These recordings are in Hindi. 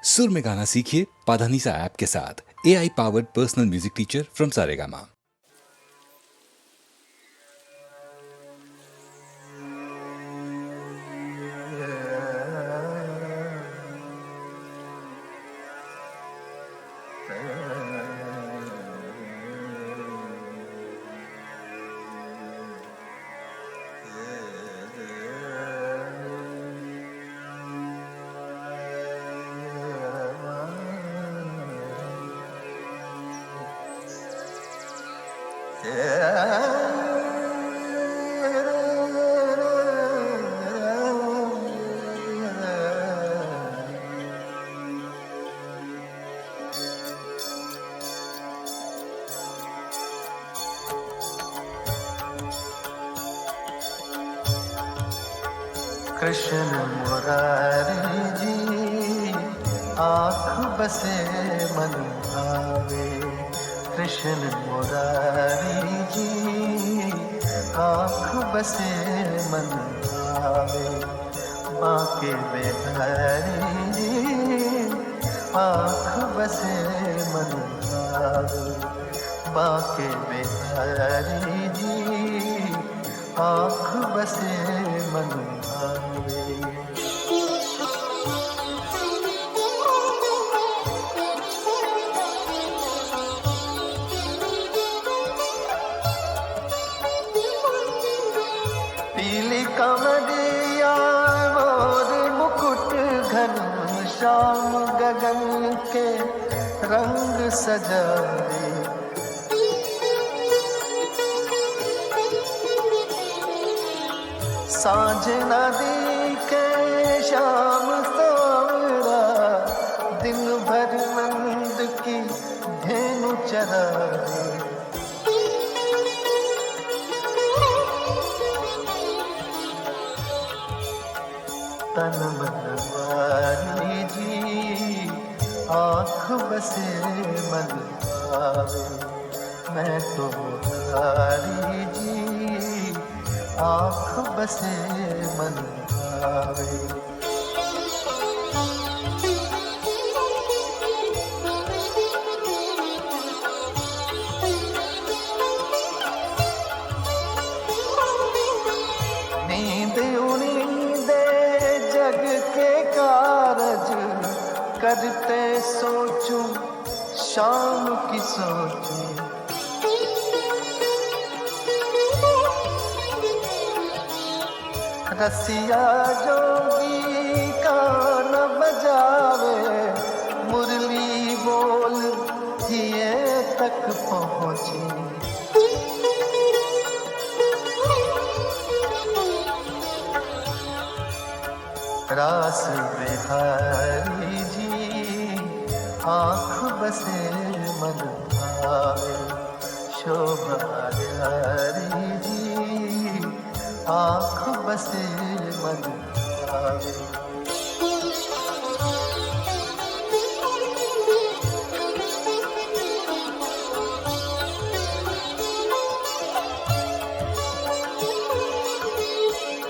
सुर में गाना सीखिए पाधानीसा ऐप के साथ। AI powered personal music teacher from Saregama. Krishna Murari ji आँख बसे मन भावे। कृष्ण मुरारी जी आँख बसे मन भावे। बांके बिहारी जी आँख बसे मन भावे। बांके बिहारी जी आँख बसे मन भावे। पीली कमरिया मोर मुकुट घन श्याम गगन के रंग सजाए। सांझ नदी के शाम सांवरा दिन भर नंद की धेनु चराए। तन मन मारी जी आँख बसे मन भावे। मैं तो हारी जी आँख बसे मन भावे। नींद उनींदे जग के कारज करते सोचूं शाम की सोचूं। रसिया जोगी का न बजावे मुरली बोल हिये तक पहुँची। रास बिहारी जी आँख बसे मन भावे। शोभा बिहारी जी आँख बसे मन भावे।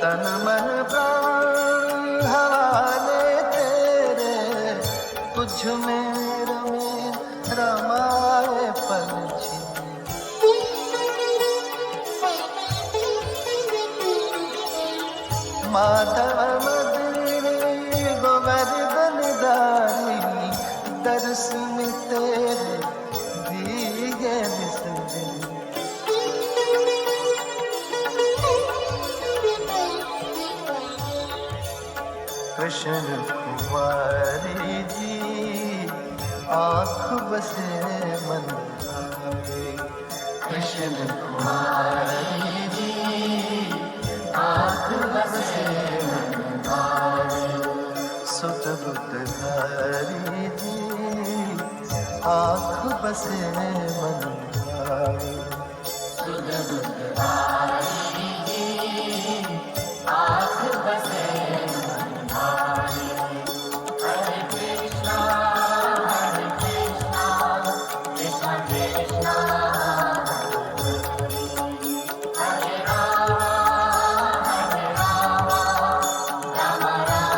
तन मन प्राण हवाले तेरे तुझ में रमे रमाए पंछी। माधव मदनी गोवर्धन दारी दर्श में तेरे दिए बिसरे। कृष्ण कुमारी जी आँख बसे मन भावे। कृष्ण कुमारी जी आँख बसे मन भावे। सुत बुद्धधारी जी आँख बसे मन भावे। सुत बुद्धधारी जी आँख बसे मन भावे। हरे कृष्णा कृष्णा कृष्णा हरे राम राम राम।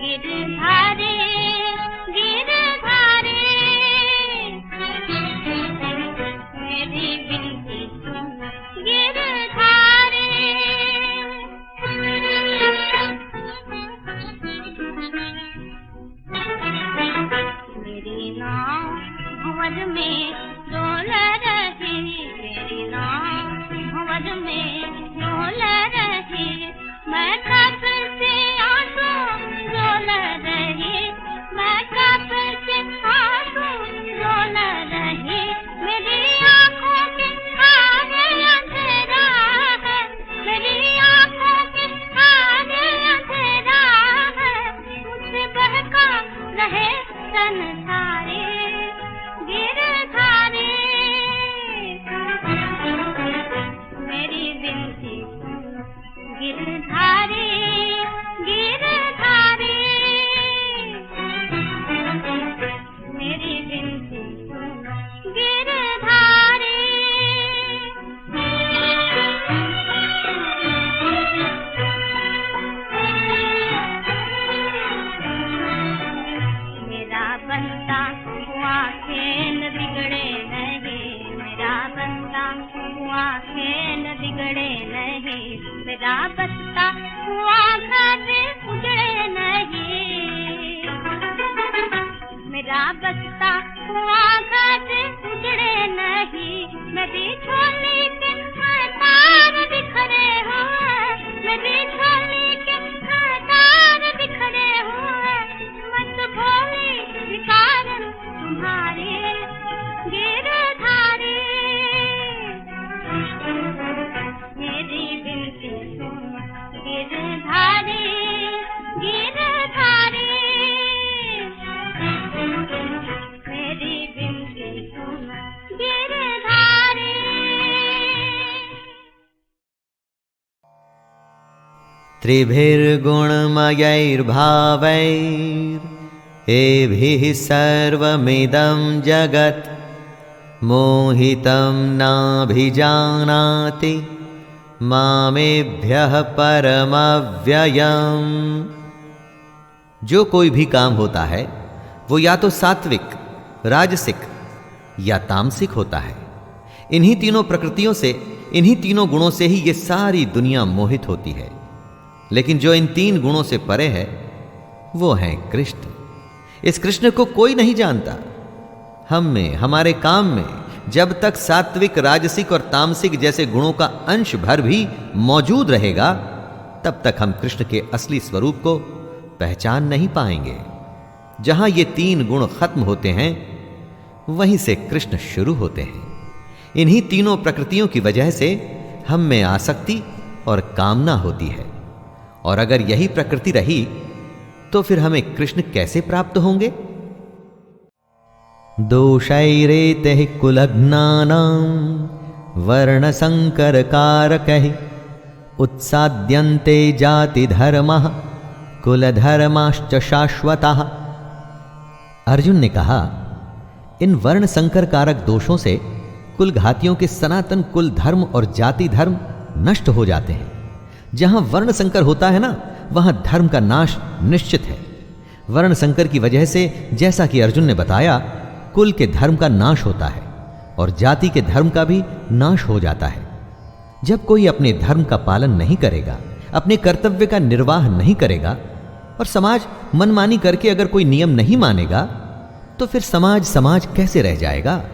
गिरधारी गिरधारी मेरी बिनती सुन गिरधारी मेरी नाव भंवर में डोल रही मेरी नाव भंवर में डोल रही मैं कब से आंसू रोल रही मैं कब से आंसू रोल रही मेरी आँखों के आगे अंधेरा है मेरी आँखों के आगे अंधेरा है मुझसे बहका रहे संसारे गिरधारी मेरी बिनती गिरधारी गिरधारी मेरी बिनती गिरधारी मेरा बनता हुआ खेल बिगड़े नहीं मेरा बनता हुआ खेल बिगड़े नहीं मेरा बसता हुआ घर उजड़े नहीं मेरा बसता हुआ घर उजड़े नहीं मेरी झोली के तार बिखरे हुए मेरी झोली के तार बिखरे हुए मत भोली विकार तुम्हारे गिरधारी मेरी बिनती सुन गिरधारी गिरधारी मेरी बिनती सुन गिरधारी त्रिभिर्गुणमयैर्भावैरेभिः सर्वमिदं जगत् मोहितं नाभिजानाति मामेभ्यः परमव्ययम्। जो कोई भी काम होता है वो या तो सात्विक, राजसिक या तामसिक होता है। इन्हीं तीनों प्रकृतियों से, इन्हीं तीनों गुणों से ही ये सारी दुनिया मोहित होती है। लेकिन जो इन तीन गुणों से परे है वो है कृष्ण। इस कृष्ण को कोई नहीं जानता। हम में, हमारे काम में जब तक सात्विक, राजसिक और तामसिक जैसे गुणों का अंश भर भी मौजूद रहेगा तब तक हम कृष्ण के असली स्वरूप को पहचान नहीं पाएंगे। जहां ये तीन गुण खत्म होते हैं वहीं से कृष्ण शुरू होते हैं। इन्हीं तीनों प्रकृतियों की वजह से हम में आसक्ति और कामना होती है। और अगर यही प्रकृति रही तो फिर हमें कृष्ण कैसे प्राप्त होंगे? दोषैरेते कुलघ्नानां वर्णसंकरकारकैः उत्साद्यन्ते जातिधर्मः कुलधर्माश्च शाश्वतः। अर्जुन ने कहा, इन वर्ण संकर कारक दोषों से कुलघातियों के सनातन कुल धर्म और जाति धर्म नष्ट हो जाते हैं। जहां वर्ण संकर होता है ना, वहां धर्म का नाश निश्चित है। वर्ण संकर की वजह से, जैसा कि अर्जुन ने बताया, कुल के धर्म का नाश होता है और जाति के धर्म का भी नाश हो जाता है। जब कोई अपने धर्म का पालन नहीं करेगा, अपने कर्तव्य का निर्वाह नहीं करेगा और समाज मनमानी करके अगर कोई नियम नहीं मानेगा तो फिर समाज समाज कैसे रह जाएगा?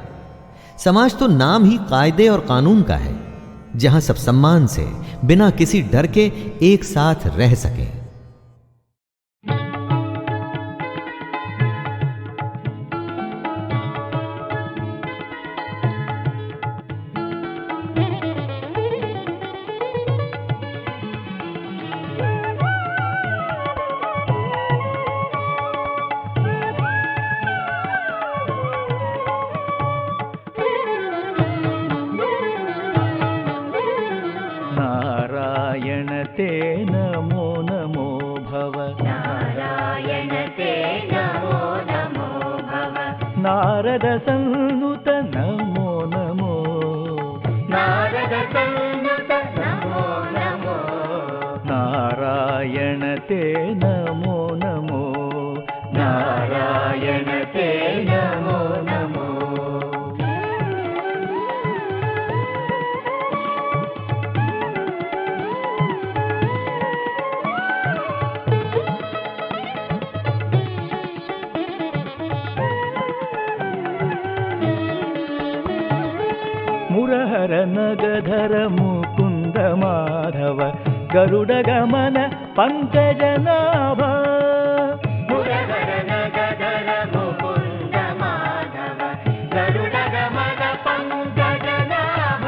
समाज तो नाम ही कायदे और कानून का है, जहां सब सम्मान से, बिना किसी डर के एक साथ रह सकें। नारायण ते नमो नमो भव, नारायण ते नमो नमो भव, नारद सन्नुत नमो नमो, नारद सन्नुत नमो नमो, नारायण ते नमो नमो मुरहर नगधर मुकुंद माधव गरुड गमन पंकजनाभ मुरहर नगधर मुकुंद माधव गरुड गमन पंकजनाभ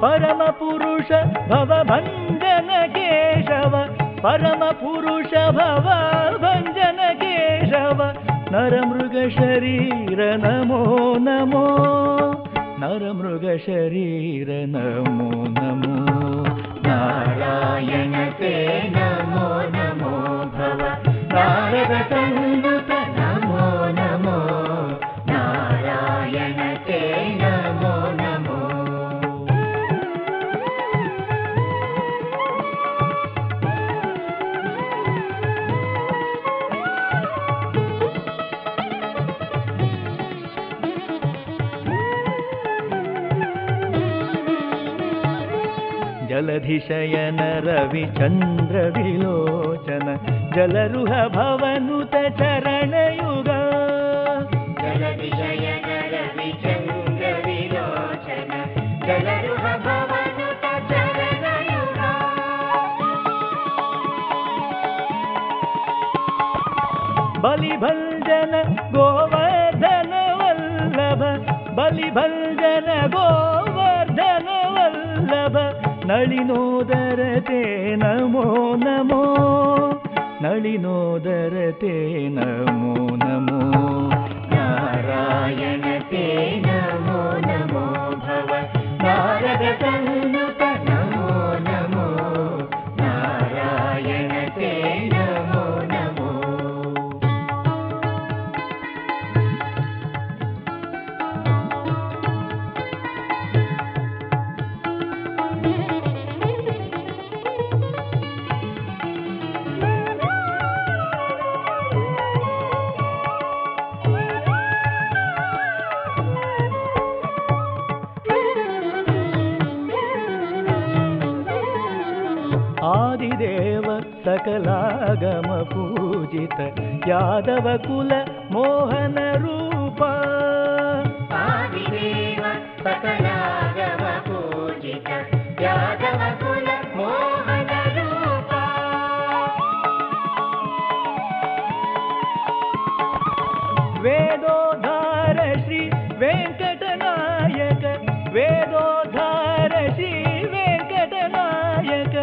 परम पुरुष भवभञ्जन केशव परम पुरुष भवभञ्जन केशव नरमृग शरीर नमो नमो नरमृग शरीर नमो नमो नारायण ते नमो नमो भव नारद संयुत नमो नमो नारायण ते नमो नमो जलधिशयन रविचन्द्र विलोचन जलरुह भवनुत चरणयुग जलधिशयन रविचन्द्र विलोचन जलरुह भवनुत चरणयुग बलिभञ्जन गोवर्धन वल्लभ बलिभञ्जन गोवर्धन वल्लभ नलिनोदर ते नमो नमो नलिनोदर ते नमो नमो नारायण ते नमो नमो भव नारद संयुत नमो नमो नारायण ते नमो नमो आदिदेव सकलागम पूजित यादव कुल मोहन रूप आदिदेव सकलागम पूजित यादव कुल मोहन रूप वेदोद्धार श्री वेंकटनायक वेदोद्धार श्री वेंकटनायक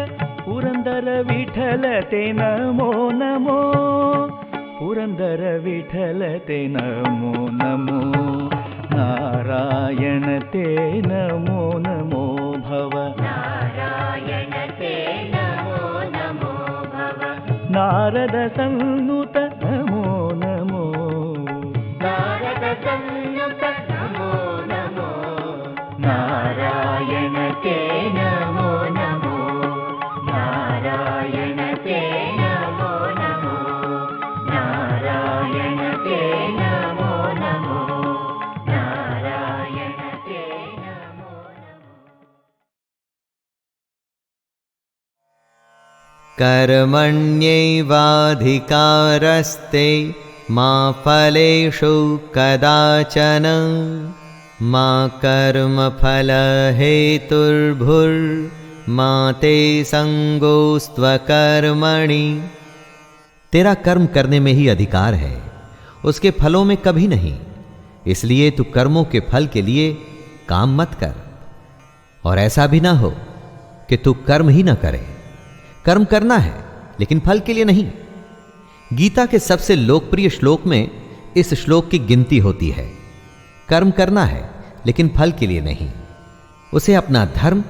पुरंदर विठल ते नमो नमो पुरंदर विठल ते नमो नमो नारायण ते नमो नमो भव नारायण ते नमो नमो भव नारद संनुत नमो नमो नारद संयुत नमो नमो नारायण ते नमो नमो नारायण ते नमो नमो नारायण ते नमो नमो नारायण ते नमो नमो कर्मण्यैवाधिकारस्ते मा फलेषु कदाचन मा कर्मफलहेतुर्भुर्मा ते संगोस्त्वकर्मणि। तेरा कर्म करने में ही अधिकार है, उसके फलों में कभी नहीं। इसलिए तू कर्मों के फल के लिए काम मत कर, और ऐसा भी ना हो कि तू कर्म ही ना करे। कर्म करना है लेकिन फल के लिए नहीं। गीता के सबसे लोकप्रिय श्लोक में इस श्लोक की गिनती होती है। कर्म करना है लेकिन फल के लिए नहीं, उसे अपना धर्म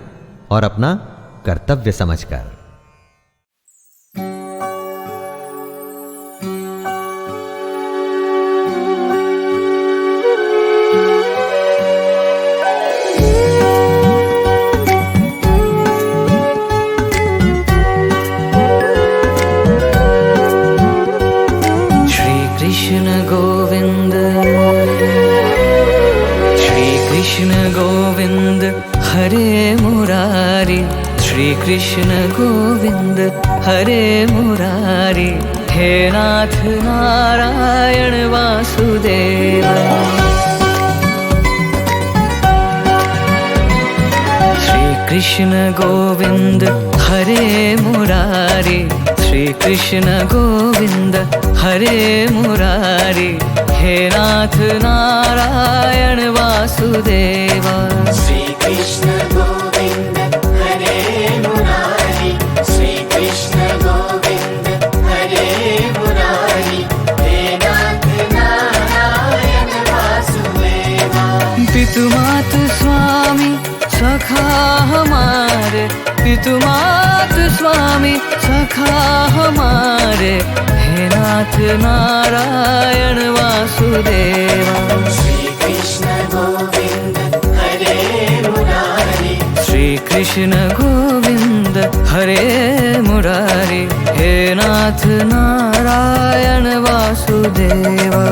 और अपना कर्तव्य समझकर। कृष्ण गोविंद श्री कृष्ण गोविंद हरे मुरारी श्री कृष्ण गोविंद हरे मुरारी हे नाथ नारायण वासुदेव। श्री कृष्ण गोविंद हरे मुरारी, श्री कृष्ण गोविंद हरे मुरारी, हे नाथ नारायण वासुदेव। श्री कृष्ण गोविंद हरे मुरारी, श्री कृष्ण गोविंद हरे मुरारी, हे नाथ नारायण वासुदेवा। पितु मातु स्वामी सखा हमारे, पितु मातु स्वामी सखा हमारे, हे नाथ नारायण वासुदेवा। श्री कृष्ण गोविंद हरे मुरारी, श्री कृष्ण गोविंद हरे मुरारी, हे नाथ नारायण वासुदेवा।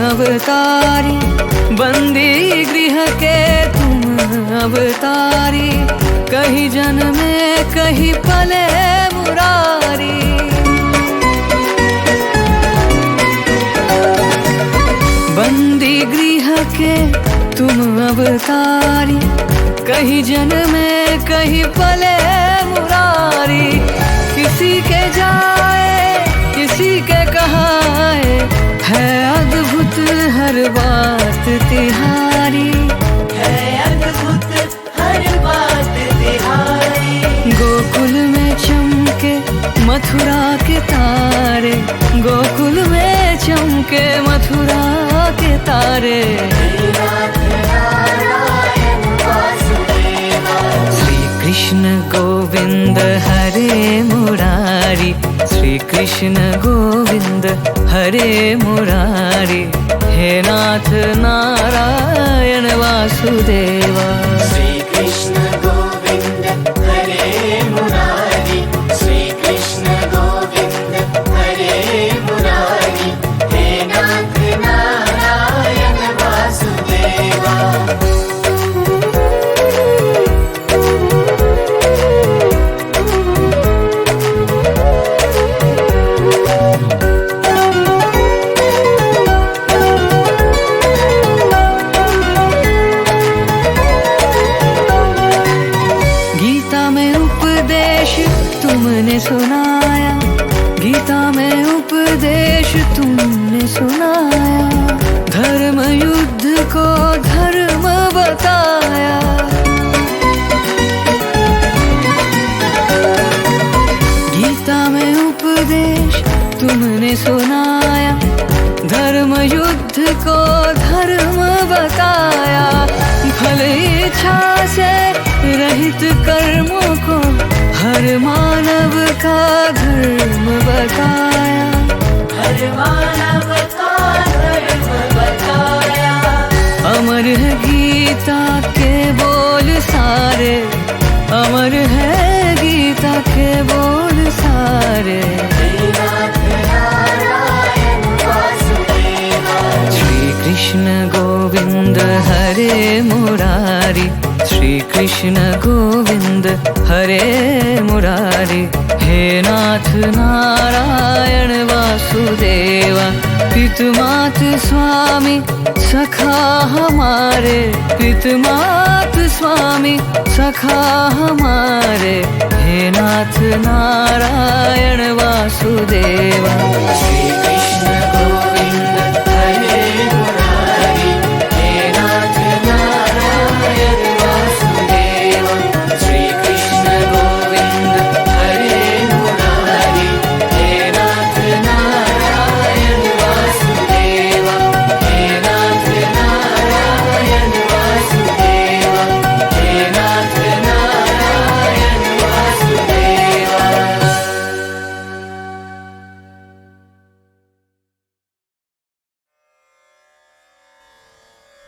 अवतारी, बंदी गृह के तुम अवतारी, कहीं जन्मे कहीं पले मुरारी। बंदी गृह के तुम अवतारी, कहीं जन्मे कहीं पले मुरारी। किसी के जाए किसी के कहाए, है अद्भुत हर बात तिहारी, है अद्भुत हर बात तिहारी। गोकुल में चमके मथुरा के तारे, गोकुल में चमके मथुरा के तारे, नाथ नारायण वासुदेवा। श्री कृष्ण गोविंद हरे मुरारी, श्री कृष्ण गोविंद हरे मुरारी, हे नाथ नारायण वासुदेवा। श्री कृष्ण गोविंद हरे मुरारी, श्री कृष्ण गोविंद हरे मुरारी, हे नाथ नारायण वासुदेवा। तुमने सुनाया, गीता में उपदेश तुमने सुनाया, धर्म युद्ध को धर्म बताया। गीता में उपदेश तुमने सुनाया, धर्म युद्ध को धर्म बताया। फल इच्छा से रहित कर्मों को हर मानव का धर्म बताया, हर मानव का धर्म बताया। अमर है गीता के बोल सारे, अमर है गीता के बोल सारे, नाथ नारायण वासुदेवा। श्री कृष्ण गोविंद हरे मुरारी, श्री कृष्ण गोविंद हरे मुरारी, हे नाथ नारायण वासुदेवा। पितु मातु स्वामी सखा हमारे, पितु मातु स्वामी सखा हमारे, हे नाथ नारायण वासुदेवा। श्री कृष्ण गोविंद हरे मुरारी, हे नाथ नारायण वासुदेवा। श्री कृष्ण गोविंद हरे मुरारी, हे नाथ नारायण वासुदेवा, हे नाथ नारायण वासुदेवा, हे नाथ नारायण वासुदेवा।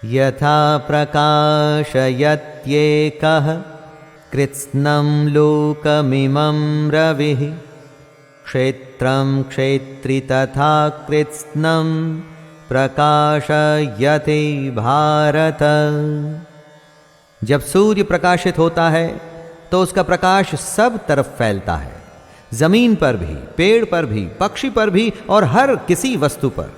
यथा प्रकाशयत्येकः कृत्स्नं लोकमिमं रविः क्षेत्रं क्षेत्री तथा कृत्स्नं प्रकाशयते भारत। जब सूर्य प्रकाशित होता है तो उसका प्रकाश सब तरफ फैलता है, जमीन पर भी, पेड़ पर भी, पक्षी पर भी और हर किसी वस्तु पर।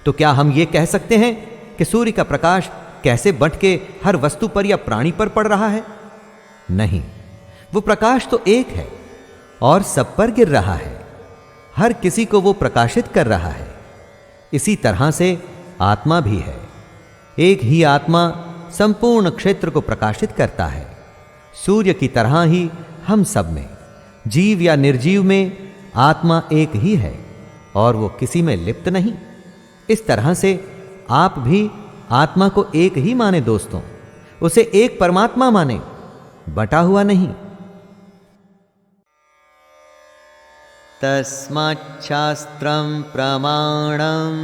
तो क्या हम ये कह सकते हैं कि सूर्य का प्रकाश कैसे बंट के हर वस्तु पर या प्राणी पर पड़ रहा है? नहीं, वो प्रकाश तो एक है और सब पर गिर रहा है, हर किसी को वो प्रकाशित कर रहा है। इसी तरह से आत्मा भी है। एक ही आत्मा संपूर्ण क्षेत्र को प्रकाशित करता है। सूर्य की तरह ही हम सब में, जीव या निर्जीव में, आत्मा एक ही है और वो किसी में लिप्त नहीं। इस तरह से आप भी आत्मा को एक ही माने दोस्तों, उसे एक परमात्मा माने, बटा हुआ नहीं। तस्माच्छास्त्रं प्रमाणं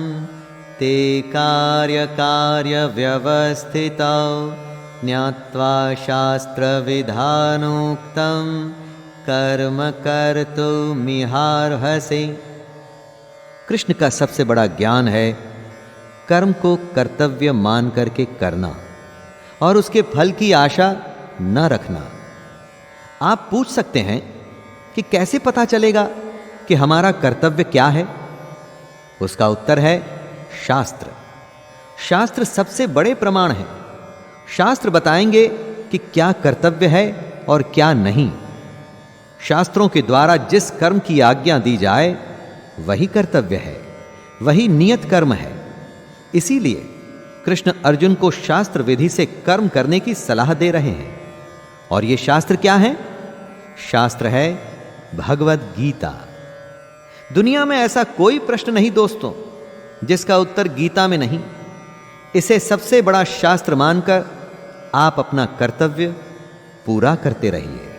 ते कार्य कार्य व्यवस्थितौ ज्ञात्वा शास्त्रविधानोक्तं कर्म कर्तुमिहार्हसि। कृष्ण का सबसे बड़ा ज्ञान है कर्म को कर्तव्य मान करके करना और उसके फल की आशा न रखना। आप पूछ सकते हैं कि कैसे पता चलेगा कि हमारा कर्तव्य क्या है? उसका उत्तर है शास्त्र। शास्त्र सबसे बड़े प्रमाण हैं। शास्त्र बताएंगे कि क्या कर्तव्य है और क्या नहीं। शास्त्रों के द्वारा जिस कर्म की आज्ञा दी जाए वही कर्तव्य है, वही नियत कर्म है। इसीलिए कृष्ण अर्जुन को शास्त्र विधि से कर्म करने की सलाह दे रहे हैं। और ये शास्त्र क्या है? शास्त्र है भगवद गीता। दुनिया में ऐसा कोई प्रश्न नहीं दोस्तों जिसका उत्तर गीता में नहीं। इसे सबसे बड़ा शास्त्र मानकर आप अपना कर्तव्य पूरा करते रहिए।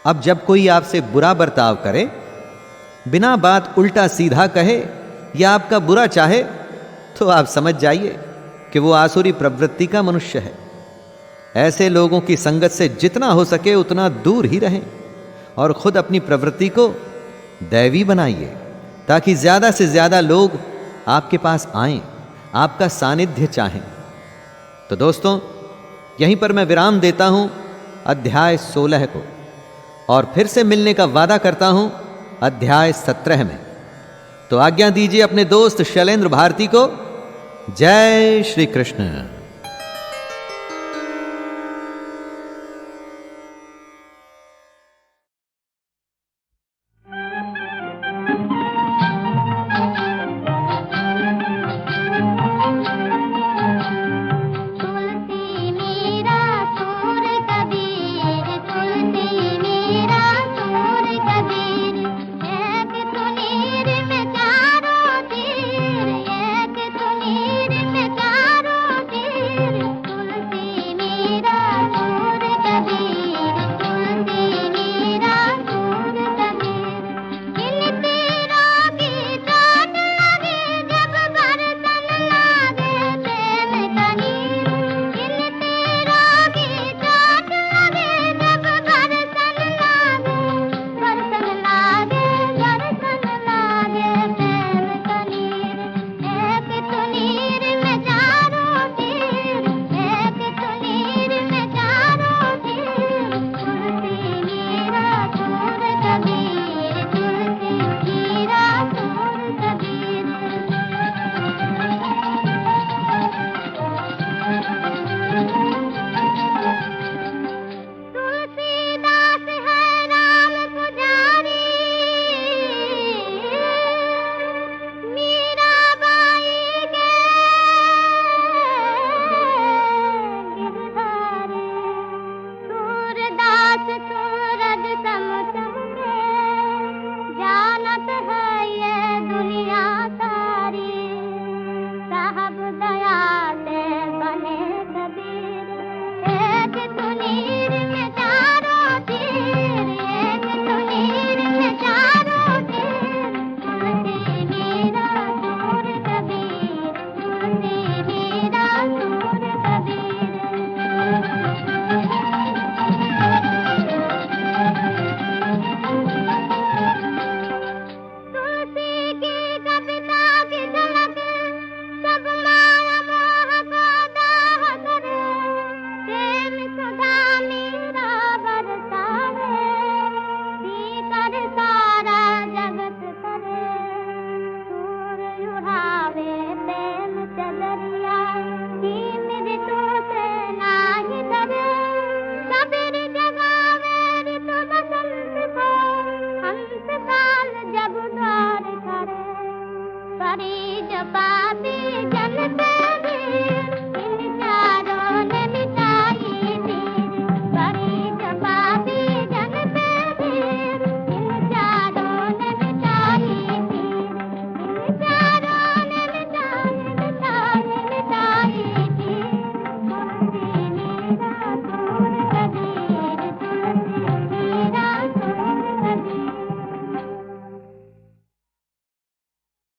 अब जब कोई आपसे बुरा बर्ताव करे, बिना बात उल्टा सीधा कहे या आपका बुरा चाहे, तो आप समझ जाइए कि वो आसुरी प्रवृत्ति का मनुष्य है। ऐसे लोगों की संगत से जितना हो सके उतना दूर ही रहें और खुद अपनी प्रवृत्ति को दैवी बनाइए, ताकि ज्यादा से ज्यादा लोग आपके पास आएं, आपका सानिध्य चाहें। तो दोस्तों, यहीं पर मैं विराम देता हूं अध्याय 16 को, और फिर से मिलने का वादा करता हूं अध्याय 17 में। तो आज्ञा दीजिए अपने दोस्त शैलेंद्र भारती को। जय श्री कृष्ण। तुलसी मेरा सूर कबीर, तुलसी मेरा सूर कबीर, एक तुनीर में चारों तीर, एक तुनीर में चारों तीर। तुलसी मेरा सूर कबीर, तुलसी मेरा सूर कबीर। इन तीरों की चोट लगे जब बरसन लागे प्रेम कनीर, इन तीरों की चोट लगे जब बरसन लागे, बरसन लागे, बरसन लागे प्रेम कनीर। एक तुनीर में चारों तीर, एक तुनीर में चारों तीर। तुलसी मेरा सूर कबीर, तुलसी मेरा सूर कबीर।